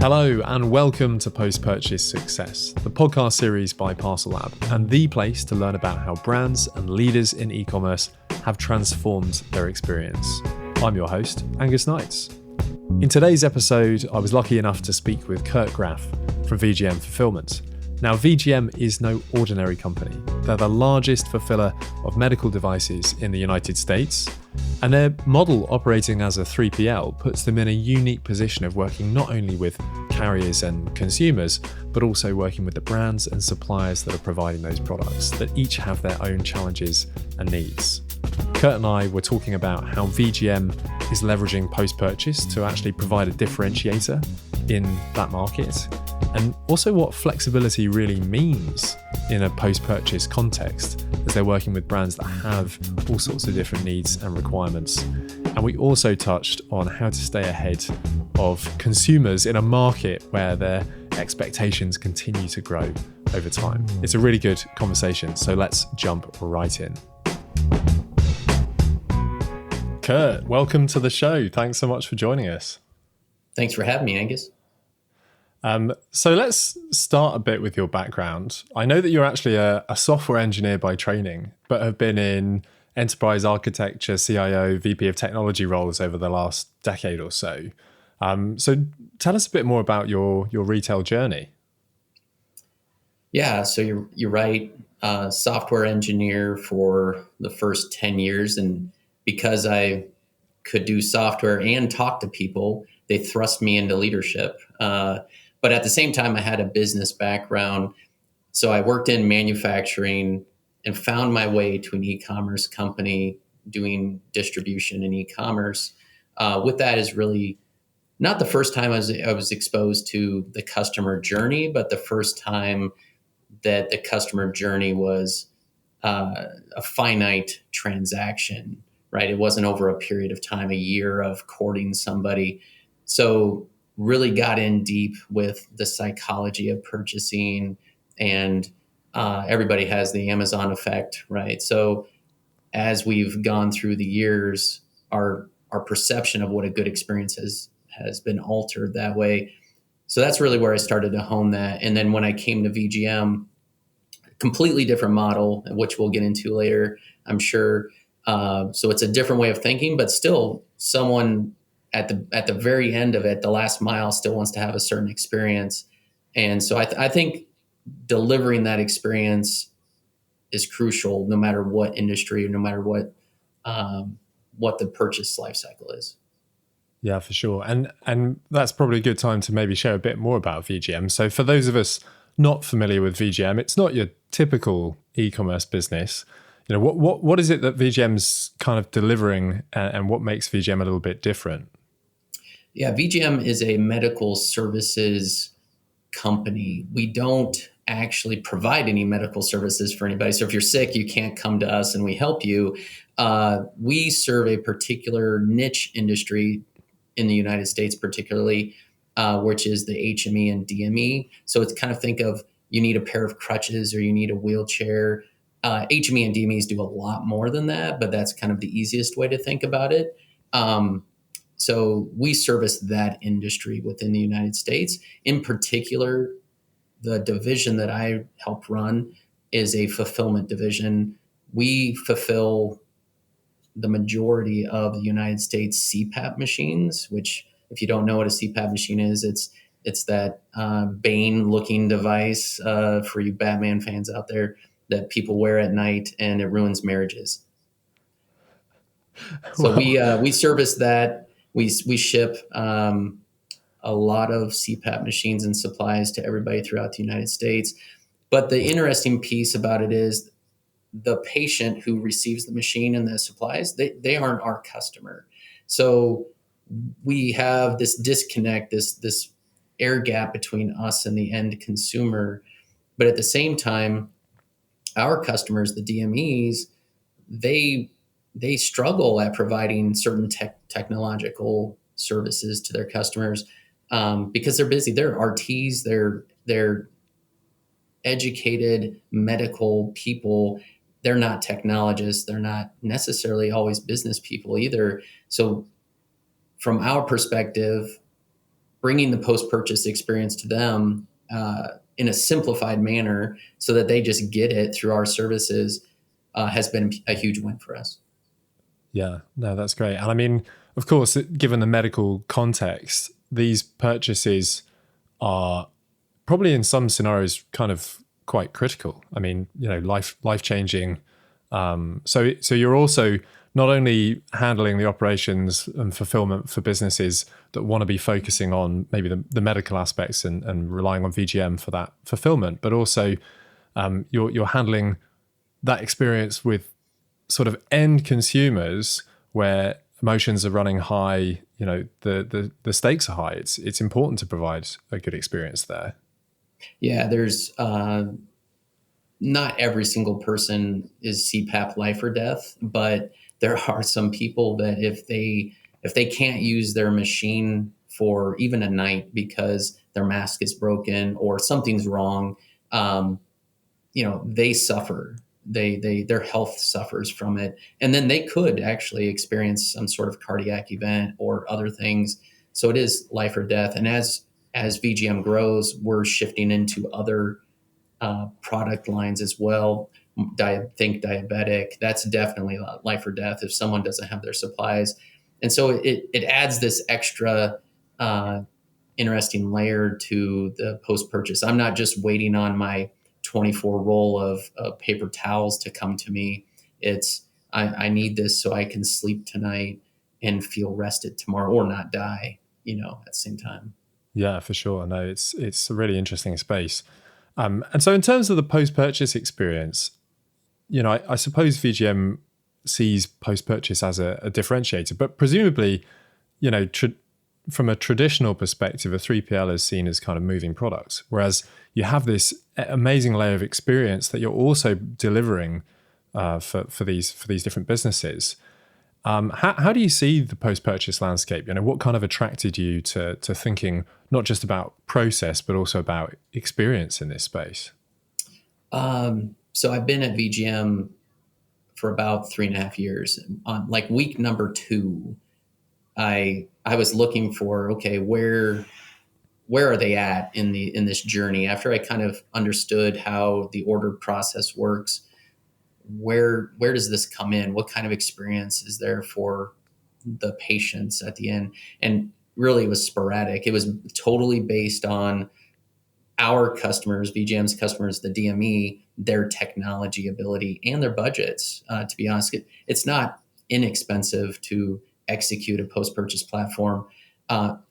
Hello and welcome to Post-Purchase Success, the podcast series by parcelLab, and the place to learn about how brands and leaders in e-commerce have transformed their experience. I'm your host, Angus Knights. In today's episode, I was lucky enough to speak with Curt Graff from VGM Fulfilment. Now, VGM is no ordinary company. They're the largest fulfiller of medical devices in the United States, and their model operating as a 3PL puts them in a unique position of working not only with carriers and consumers, but also working with the brands and suppliers that are providing those products that each have their own challenges and needs. Curt and I were talking about how VGM is leveraging post-purchase to actually provide a differentiator in that market, and also what flexibility really means in a post-purchase context as they're working with brands that have all sorts of different needs and requirements. And we also touched on how to stay ahead of consumers in a market where their expectations continue to grow over time. It's a really good conversation, so let's jump right in. Curt, welcome to the show. Thanks so much for joining us. Thanks for having me, Angus. So let's start a bit with your background. I know that you're actually a software engineer by training, but have been in enterprise architecture, CIO, VP of technology roles over the last decade or so. So tell us a bit more about your retail journey. Yeah, so you're right. Software engineer for the first 10 years. And because I could do software and talk to people, they thrust me into leadership. But at the same time, I had a business background. So I worked in manufacturing and found my way to an e-commerce company doing distribution in e-commerce. With that is really not the first time I was exposed to the customer journey, but the first time that the customer journey was a finite transaction, right? It wasn't over a period of time, a year of courting somebody. So really got in deep with the psychology of purchasing, and everybody has the Amazon effect, right? So as we've gone through the years, our perception of what a good experience has been altered that way. So that's really where I started to hone that. And then when I came to VGM, completely different model, which we'll get into later, I'm sure. So it's a different way of thinking, but still someone at the very end of it, the last mile, still wants to have a certain experience. And so I think delivering that experience is crucial, no matter what industry or no matter what the purchase life cycle is. Yeah, for sure. And that's probably a good time to maybe share a bit more about VGM. So for those of us not familiar with VGM, it's not your typical e-commerce business. You know, what is it that VGM's kind of delivering, and what makes VGM a little bit different? Yeah, VGM is a medical services company. We don't actually provide any medical services for anybody. So if you're sick, you can't come to us and we help you. We serve a particular niche industry in the United States, particularly, which is the HME and DME. So it's kind of think of, you need a pair of crutches or you need a wheelchair. HME and DMEs do a lot more than that, but that's kind of the easiest way to think about it. So we service that industry within the United States. In particular, the division that I help run is a fulfillment division. We fulfill the majority of the United States CPAP machines, which, if you don't know what a CPAP machine is, it's that Bane-looking device for you Batman fans out there that people wear at night, and it ruins marriages. So we service that. We ship a lot of CPAP machines and supplies to everybody throughout the United States. But the interesting piece about it is the patient who receives the machine and the supplies, they aren't our customer. So we have this disconnect, this air gap between us and the end consumer. But at the same time, our customers, the DMEs, they struggle at providing certain technological services to their customers because they're busy. They're RTs, they're educated medical people. They're not technologists. They're not necessarily always business people either. So from our perspective, bringing the post-purchase experience to them in a simplified manner so that they just get it through our services has been a huge win for us. Yeah, no, that's great. And I mean, of course, given the medical context, these purchases are probably in some scenarios kind of quite critical. I mean, life changing. So you're also not only handling the operations and fulfillment for businesses that want to be focusing on maybe the medical aspects and relying on VGM for that fulfillment, but also you're handling that experience with sort of end consumers where emotions are running high. The stakes are high. It's important to provide a good experience there. Yeah, there's not every single person is CPAP life or death, but there are some people that if they can't use their machine for even a night because their mask is broken or something's wrong, they suffer. Their health suffers from it, and then they could actually experience some sort of cardiac event or other things. So it is life or death. And as VGM grows, we're shifting into other product lines as well. Think diabetic. That's definitely life or death if someone doesn't have their supplies. And so it adds this extra interesting layer to the post-purchase. I'm not just waiting on my 24 roll of paper towels to come to me. It's I need this so I can sleep tonight and feel rested tomorrow or not die, at the same time. Yeah, for sure. No, it's a really interesting space. And so in terms of the post-purchase experience, I suppose VGM sees post-purchase as a differentiator, but presumably, from a traditional perspective, a 3PL is seen as kind of moving products, whereas you have this amazing layer of experience that you're also delivering for these different businesses. How do you see the post-purchase landscape? What kind of attracted you to thinking not just about process, but also about experience in this space? So I've been at VGM for about 3.5 years. On like week number 2, I was looking for, okay, where are they at in this journey? After I kind of understood how the order process works, where does this come in? What kind of experience is there for the patients at the end? And really, it was sporadic. It was totally based on our customers, VGM's customers, the DME, their technology ability and their budgets. To be honest, it's not inexpensive to execute a post-purchase platform,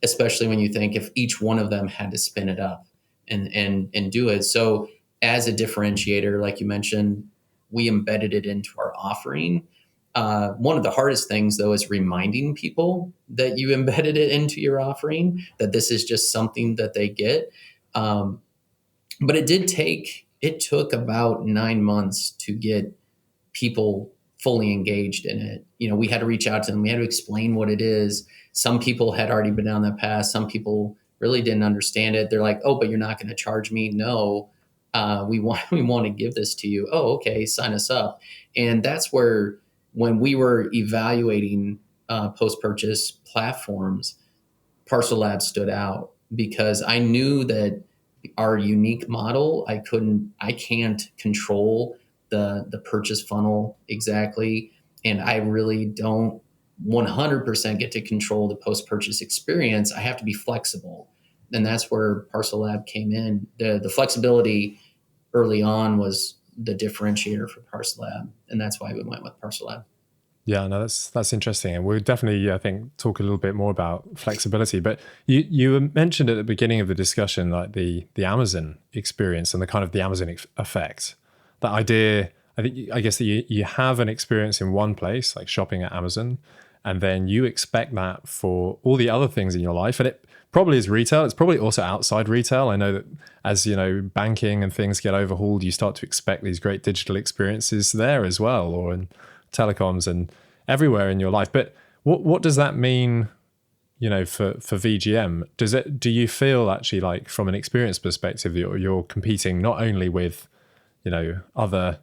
especially when you think if each one of them had to spin it up and do it. So as a differentiator, like you mentioned, we embedded it into our offering. One of the hardest things, though, is reminding people that you embedded it into your offering, that this is just something that they get. But it took about 9 months to get people fully engaged in it. We had to reach out to them. We had to explain what it is. Some people had already been down that path. Some people really didn't understand it. They're like, "Oh, but you're not going to charge me?" No, we want to give this to you. Oh, okay, sign us up. And that's where, when we were evaluating post-purchase platforms, parcelLab stood out because I knew that our unique model, I can't control the purchase funnel exactly. And I really don't 100% get to control the post-purchase experience. I have to be flexible. And that's where parcelLab came in. The flexibility early on was the differentiator for parcelLab. And that's why we went with parcelLab. Yeah, no, that's interesting. And we'll definitely, I think, talk a little bit more about flexibility. But you mentioned at the beginning of the discussion, like the Amazon experience and the kind of the Amazon effect. That idea, I guess that you have an experience in one place, like shopping at Amazon, and then you expect that for all the other things in your life. And it probably is retail. It's probably also outside retail. I know that as, banking and things get overhauled, you start to expect these great digital experiences there as well, or in telecoms and everywhere in your life. But what does that mean, for VGM? Do you feel actually like from an experience perspective, you're competing not only with, other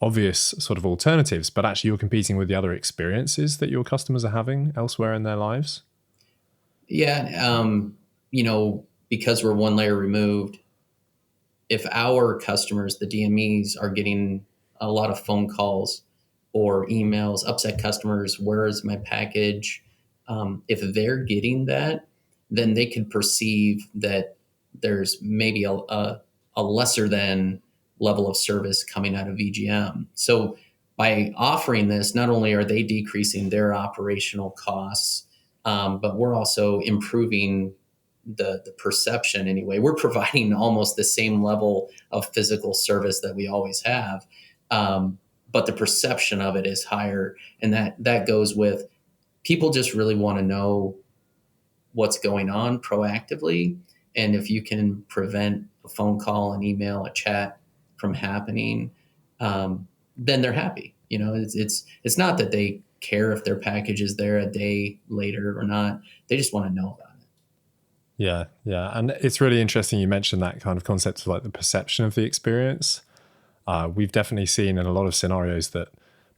obvious sort of alternatives, but actually you're competing with the other experiences that your customers are having elsewhere in their lives? Yeah. Because we're one layer removed, if our customers, the DMEs, are getting a lot of phone calls or emails, upset customers, where is my package? If they're getting that, then they could perceive that there's maybe a lesser than level of service coming out of VGM. So by offering this, not only are they decreasing their operational costs, but we're also improving the perception anyway. We're providing almost the same level of physical service that we always have, but the perception of it is higher, and that goes with people just really want to know what's going on proactively, and if you can prevent a phone call, an email, a chat from happening, then they're happy. It's not that they care if their package is there a day later or not. They just want to know about it. Yeah, yeah. And it's really interesting you mentioned that kind of concept of like the perception of the experience. We've definitely seen in a lot of scenarios that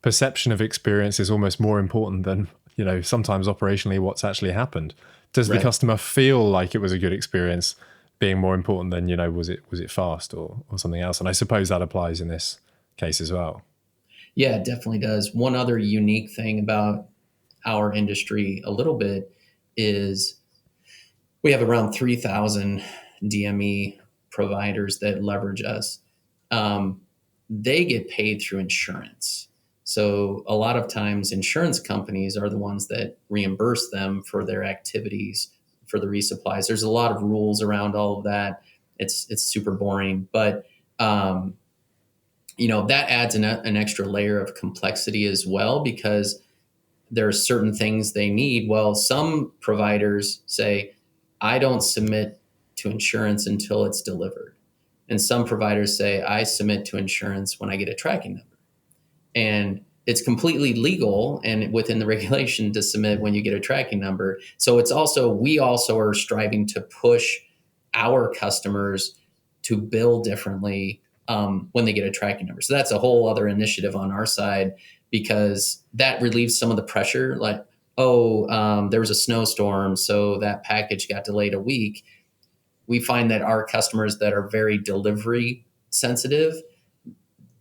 perception of experience is almost more important than, sometimes operationally what's actually happened. Does the Right. customer feel like it was a good experience being more important than, was it fast or something else? And I suppose that applies in this case as well. Yeah, it definitely does. One other unique thing about our industry a little bit is we have around 3,000 DME providers that leverage us. They get paid through insurance. So a lot of times insurance companies are the ones that reimburse them for their activities for the resupplies. There's a lot of rules around all of that. It's super boring, but that adds an extra layer of complexity as well, because there are certain things they need. Well, some providers say, I don't submit to insurance until it's delivered. And some providers say, I submit to insurance when I get a tracking number. And it's completely legal and within the regulation to submit when you get a tracking number. So we also are striving to push our customers to bill differently when they get a tracking number. So that's a whole other initiative on our side, because that relieves some of the pressure. Like, there was a snowstorm, so that package got delayed a week. We find that our customers that are very delivery sensitive,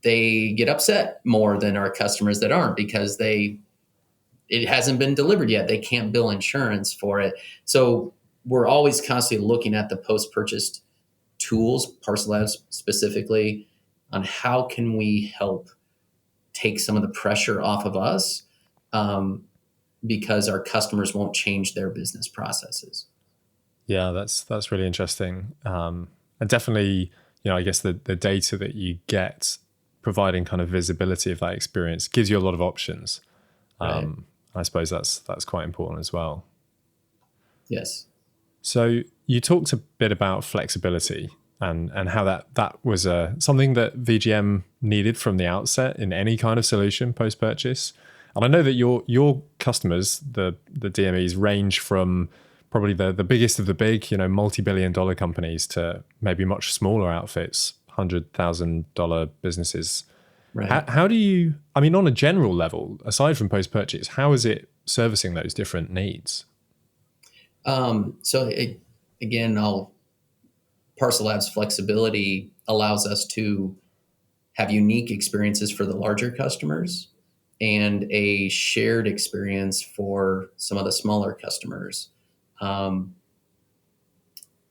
they get upset more than our customers that aren't, because it hasn't been delivered yet. They can't bill insurance for it. So we're always constantly looking at the post-purchase tools, parcelLab specifically, on how can we help take some of the pressure off of us, because our customers won't change their business processes. Yeah, that's really interesting. And definitely, I guess the data that you get providing kind of visibility of that experience gives you a lot of options. Right. I suppose that's quite important as well. Yes. So you talked a bit about flexibility and how that was something that VGM needed from the outset in any kind of solution post-purchase. And I know that your customers, the DMEs, range from probably the biggest of the big, multi-billion-dollar companies to maybe much smaller outfits, $100,000 businesses. Right. How do you, on a general level, aside from post-purchase, how is it servicing those different needs? Again, parcelLab's flexibility allows us to have unique experiences for the larger customers and a shared experience for some of the smaller customers.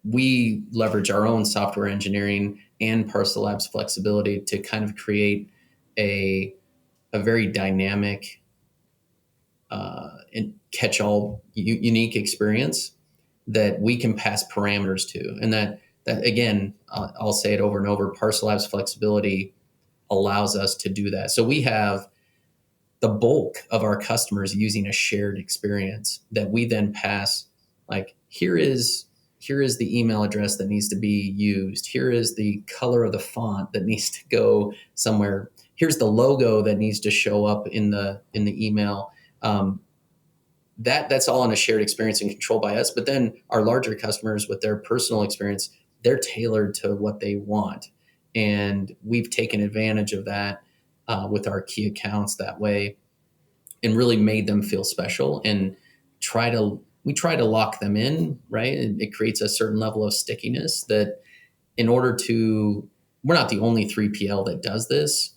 We leverage our own software engineering and parcelLab's flexibility to kind of create a very dynamic and catch-all unique experience that we can pass parameters to. And that again, I'll say it over and over, parcelLab's flexibility allows us to do that. So we have the bulk of our customers using a shared experience that we then pass, like, here is the email address that needs to be used. Here is the color of the font that needs to go somewhere. Here's the logo that needs to show up in the email. That's all in a shared experience and controlled by us. But then our larger customers with their personal experience, they're tailored to what they want. And we've taken advantage of that with our key accounts that way, and really made them feel special, and we try to lock them in, right? It creates a certain level of stickiness that in order to, we're not the only 3PL that does this.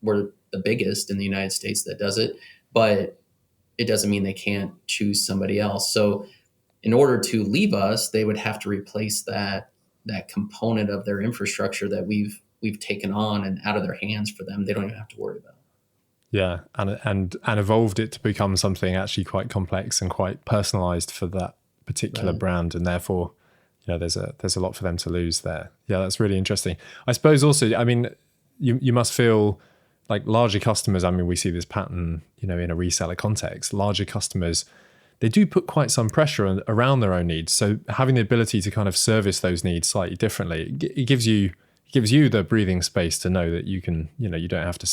We're the biggest in the United States that does it, but it doesn't mean they can't choose somebody else. So in order to leave us, they would have to replace that component of their infrastructure that we've taken on and out of their hands for them. They don't even have to worry about it. Yeah, and evolved it to become something actually quite complex and quite personalized for that particular brand, and therefore, there's a lot for them to lose there. Yeah, that's really interesting. I suppose also, I mean, you must feel like larger customers. I mean, we see this pattern, in a reseller context. Larger customers, they do put quite some pressure around their own needs. So having the ability to kind of service those needs slightly differently, it gives you the breathing space to know that you can, you don't have to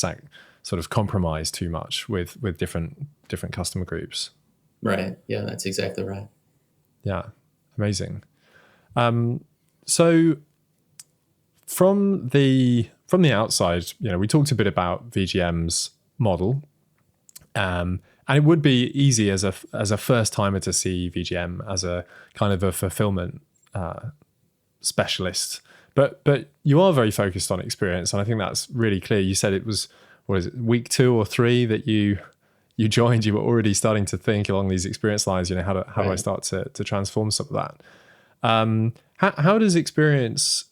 sort of compromise too much with different customer groups. Right. Yeah, that's exactly right. Yeah, amazing. So from the outside, we talked a bit about VGM's model, and it would be easy as a first timer to see VGM as a kind of a fulfillment specialist, but you are very focused on experience, and I think that's really clear. You said it was, what is it, week 2 or 3 that you joined. You were already starting to think along these experience lines. How do I start to transform some of that? How does experience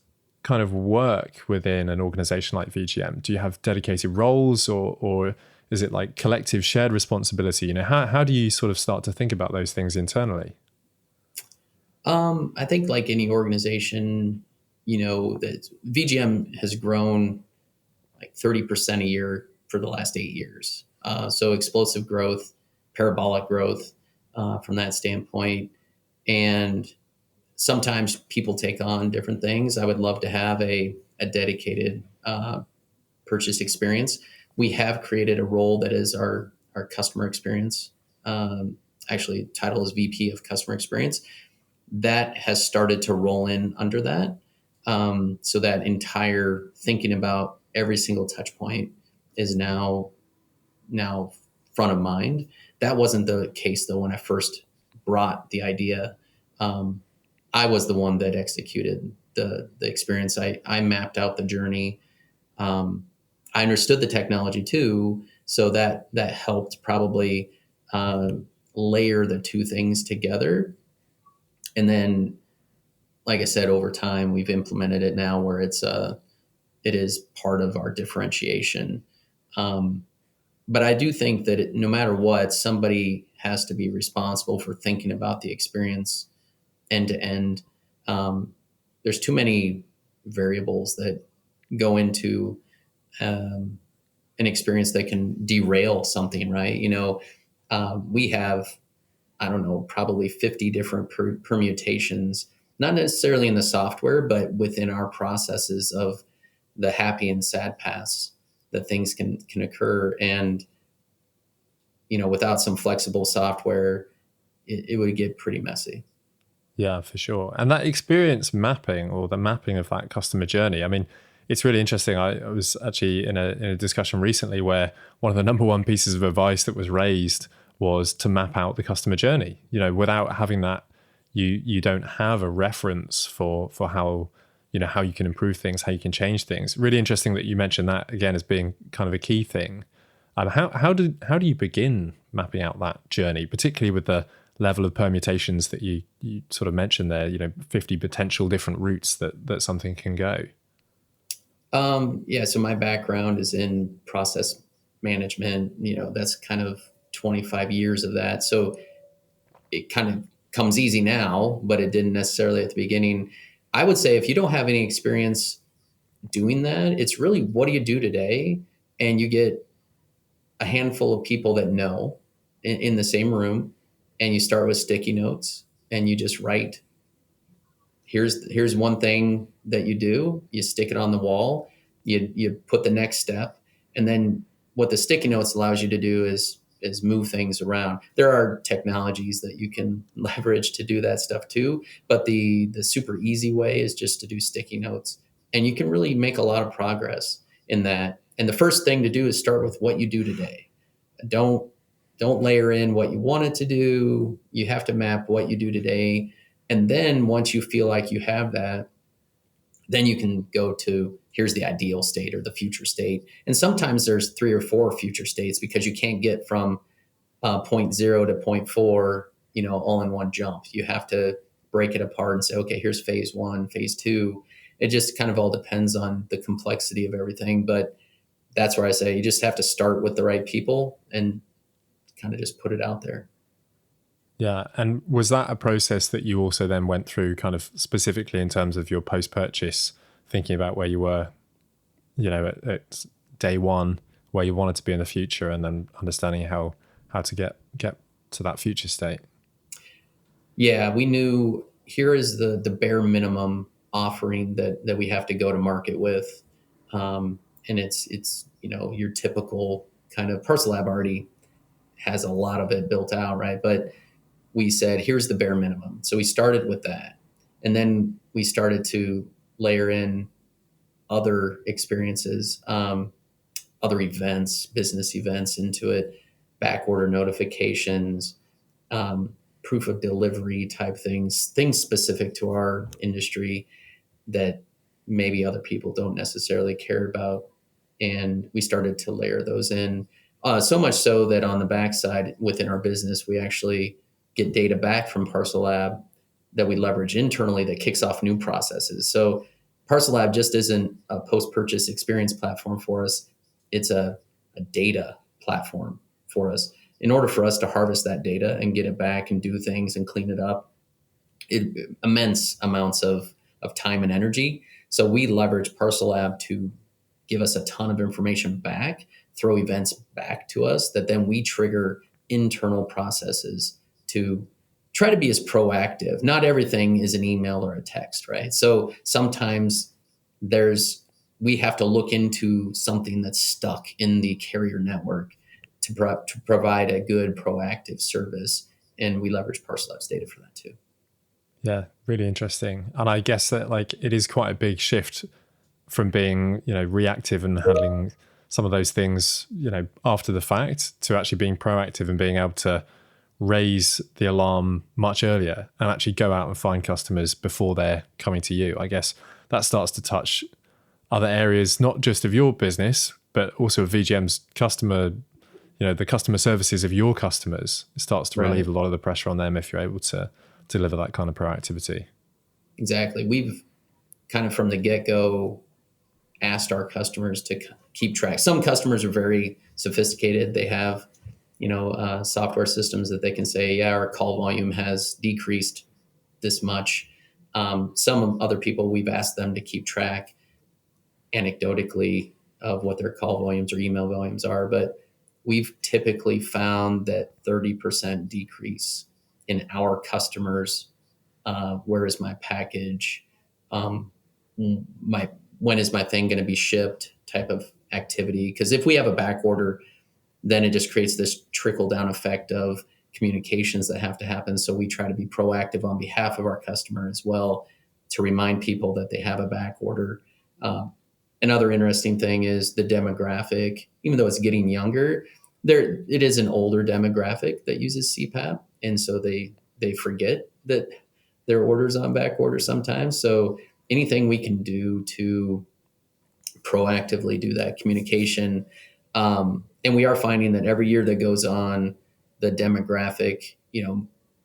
kind of work within an organization like VGM? Do you have dedicated roles, or is it like collective shared responsibility? How do you sort of start to think about those things internally? I think like any organization, that VGM has grown like 30% a year for the last 8 years. So explosive growth, parabolic growth from that standpoint. And sometimes people take on different things. I would love to have a dedicated purchase experience. We have created a role that is our customer experience. Actually, title is VP of Customer Experience. That has started to roll in under that. So that entire thinking about every single touch point is now front of mind. That wasn't the case though when I first brought the idea. I was the one that executed the experience. I mapped out the journey. I understood the technology too, so that helped probably layer the two things together. And then, like I said, over time we've implemented it now where it is part of our differentiation. But I do think that no matter what, somebody has to be responsible for thinking about the experience end to end. There's too many variables that go into an experience that can derail something, right? We have, I don't know, probably 50 different permutations, not necessarily in the software, but within our processes of the happy and sad paths that things can occur. And, without some flexible software, it would get pretty messy. Yeah, for sure. And that experience mapping, or the mapping of that customer journey, I mean, it's really interesting. I was actually in a discussion recently where one of the number one pieces of advice that was raised was to map out the customer journey. Without having that, you don't have a reference for how how you can improve things, how you can change things. Really interesting that you mentioned that again as being kind of a key thing. How do you begin mapping out that journey, particularly with the level of permutations that you sort of mentioned there? 50 potential different routes that something can go. So my background is in process management. That's kind of 25 years of that. So it kind of comes easy now, but it didn't necessarily at the beginning. I would say if you don't have any experience doing that, it's really, what do you do today? And you get a handful of people that know in the same room, and you start with sticky notes and you just write, here's one thing that you do, you stick it on the wall, you put the next step. And then what the sticky notes allows you to do is move things around. There are technologies that you can leverage to do that stuff too, but the super easy way is just to do sticky notes, and you can really make a lot of progress in that. And the first thing to do is start with what you do today. Don't don't layer in what you want it to do. You have to map what you do today. And then once you feel like you have that, then you can go to here's the ideal state or the future state. And sometimes there's 3 or 4 future states because you can't get from point 0 to point 4, all in one jump. You have to break it apart and say, okay, here's phase 1, phase 2. It just kind of all depends on the complexity of everything. But that's where I say you just have to start with the right people and kind of just put it out there. Yeah. And was that a process that you also then went through kind of specifically in terms of your post-purchase, thinking about where you were, at day one, where you wanted to be in the future, and then understanding how to get to that future state? Yeah, we knew here is the bare minimum offering that we have to go to market with. And it's your typical kind of parcelLab already has a lot of it built out, right? But we said, here's the bare minimum. So we started with that. And then we started to layer in other experiences, other events, business events into it, back order notifications, proof of delivery type things specific to our industry that maybe other people don't necessarily care about. And we started to layer those in. So much so that on the backside within our business, we actually get data back from parcelLab that we leverage internally that kicks off new processes. So parcelLab just isn't a post-purchase experience platform for us. It's a data platform for us. In order for us to harvest that data and get it back and do things and clean it up, immense amounts of time and energy. So we leverage parcelLab to give us a ton of information back, throw events back to us that then we trigger internal processes to try to be as proactive. Not everything is an email or a text, right? So sometimes we have to look into something that's stuck in the carrier network to provide a good proactive service. And we leverage parcelLab's data for that too. Yeah, really interesting. And I guess that it is quite a big shift from being, reactive and handling some of those things, after the fact, to actually being proactive and being able to raise the alarm much earlier and actually go out and find customers before they're coming to you. I guess that starts to touch other areas, not just of your business, but also of VGM's customer, the customer services of your customers. It starts to relieve a lot of the pressure on them if you're able to deliver that kind of proactivity. Exactly. We've kind of from the get-go asked our customers to keep track. Some customers are very sophisticated. They have software systems that they can say, yeah, our call volume has decreased this much. Some other people, we've asked them to keep track anecdotally of what their call volumes or email volumes are. But we've typically found that 30% decrease in our customers, where is my package, when is my thing going to be shipped type of activity. Because if we have a back order, then it just creates this trickle down effect of communications that have to happen. So we try to be proactive on behalf of our customer as well to remind people that they have a back order. Another interesting thing is the demographic. Even though it's getting younger, it is an older demographic that uses CPAP. And so they forget that their order's on back order sometimes. So anything we can do to proactively do that communication. And we are finding that every year that goes on, the demographic,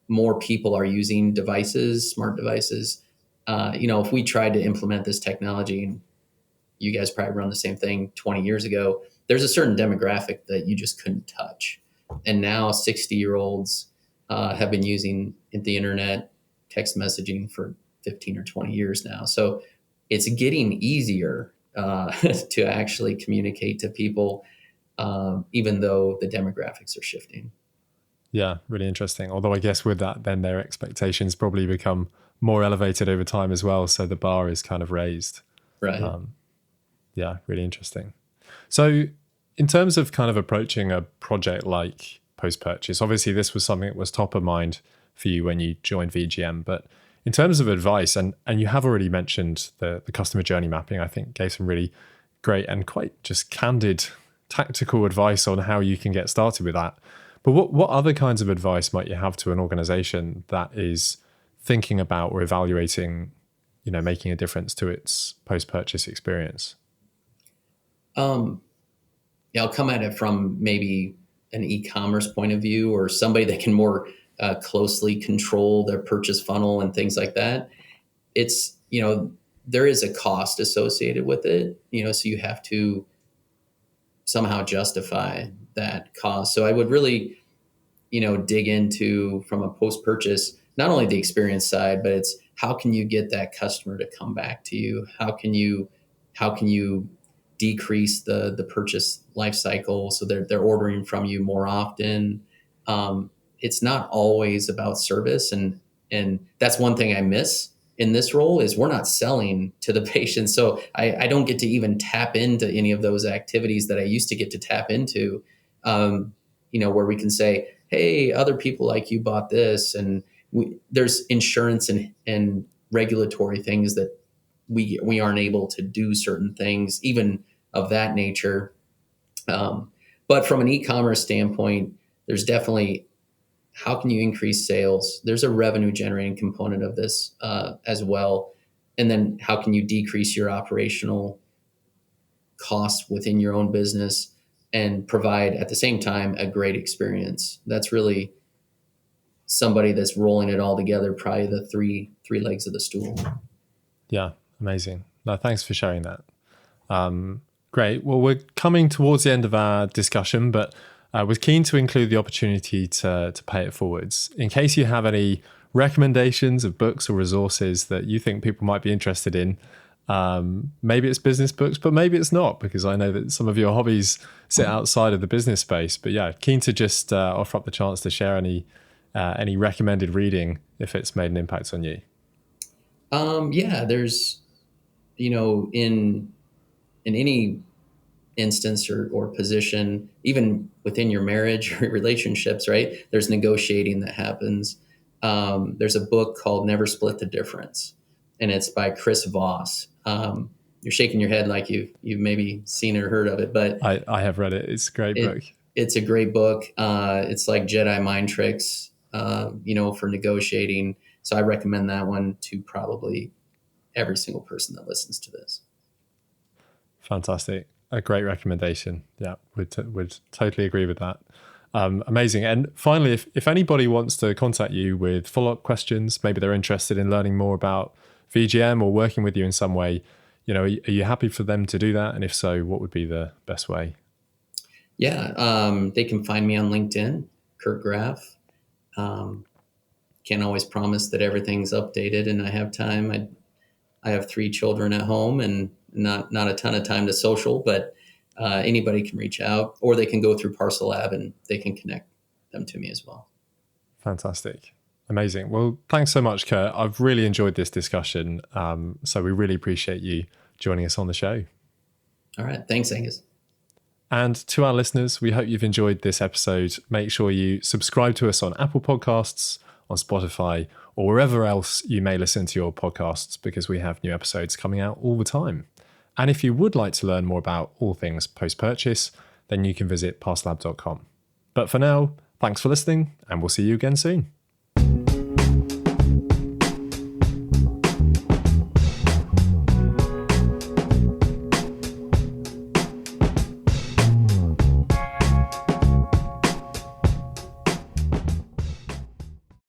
more people are using devices, smart devices. If we tried to implement this technology, and you guys probably run the same thing 20 years ago, there's a certain demographic that you just couldn't touch. And now 60-year-olds have been using the internet, text messaging for 15 or 20 years now. So it's getting easier to actually communicate to people, even though the demographics are shifting. Yeah, really interesting. Although I guess with that, then their expectations probably become more elevated over time as well. So the bar is kind of raised. Right. Yeah, really interesting. So in terms of kind of approaching a project like post-purchase, obviously this was something that was top of mind for you when you joined VGM, but in terms of advice, and you have already mentioned the customer journey mapping, I think gave some really great and quite just candid tactical advice on how you can get started with that. But what other kinds of advice might you have to an organization that is thinking about or evaluating, making a difference to its post-purchase experience? Yeah, I'll come at it from maybe an e-commerce point of view, or somebody that can more closely control their purchase funnel and things like that. It's, there is a cost associated with it, so you have to somehow justify that cost. So I would really, dig into, from a post-purchase, not only the experience side, but it's how can you get that customer to come back to you? How can you decrease the purchase life cycle so they're ordering from you more often? It's not always about service, and that's one thing I miss in this role is we're not selling to the patient. So I don't get to even tap into any of those activities that I used to get to tap into, where we can say, hey, other people like you bought this. And there's insurance and regulatory things that we aren't able to do certain things, even of that nature. But from an e-commerce standpoint, there's definitely, how can you increase sales? There's a revenue generating component of this as well. And then how can you decrease your operational costs within your own business and provide at the same time a great experience? That's really somebody that's rolling it all together, probably the three legs of the stool. Yeah, amazing. No, thanks for sharing that. Great. Well, we're coming towards the end of our discussion, but I was keen to include the opportunity to pay it forwards. In case you have any recommendations of books or resources that you think people might be interested in, maybe it's business books, but maybe it's not, because I know that some of your hobbies sit outside of the business space. But yeah, keen to just offer up the chance to share any recommended reading if it's made an impact on you. Yeah, there's, in any instance or position, even within your marriage or relationships, right? There's negotiating that happens. There's a book called Never Split the Difference, and it's by Chris Voss. You're shaking your head like you've maybe seen or heard of it, but I have read it. It's a great book. It's a great book. It's like Jedi mind tricks, for negotiating. So I recommend that one to probably every single person that listens to this. Fantastic. A great recommendation. Yeah, would totally agree with that. Amazing. And finally, if anybody wants to contact you with follow-up questions, maybe they're interested in learning more about VGM or working with you in some way, are you happy for them to do that? And if so, what would be the best way? Yeah, they can find me on LinkedIn, Curt Graff. Can't always promise that everything's updated and I have time. I have 3 children at home and not a ton of time to social, but anybody can reach out, or they can go through parcelLab and they can connect them to me as well. Fantastic. Amazing. Well, thanks so much, Curt. I've really enjoyed this discussion. So we really appreciate you joining us on the show. All right. Thanks, Angus. And to our listeners, we hope you've enjoyed this episode. Make sure you subscribe to us on Apple Podcasts, on Spotify, or wherever else you may listen to your podcasts, because we have new episodes coming out all the time. And if you would like to learn more about all things post-purchase, then you can visit parcelLab.com. But for now, thanks for listening, and we'll see you again soon.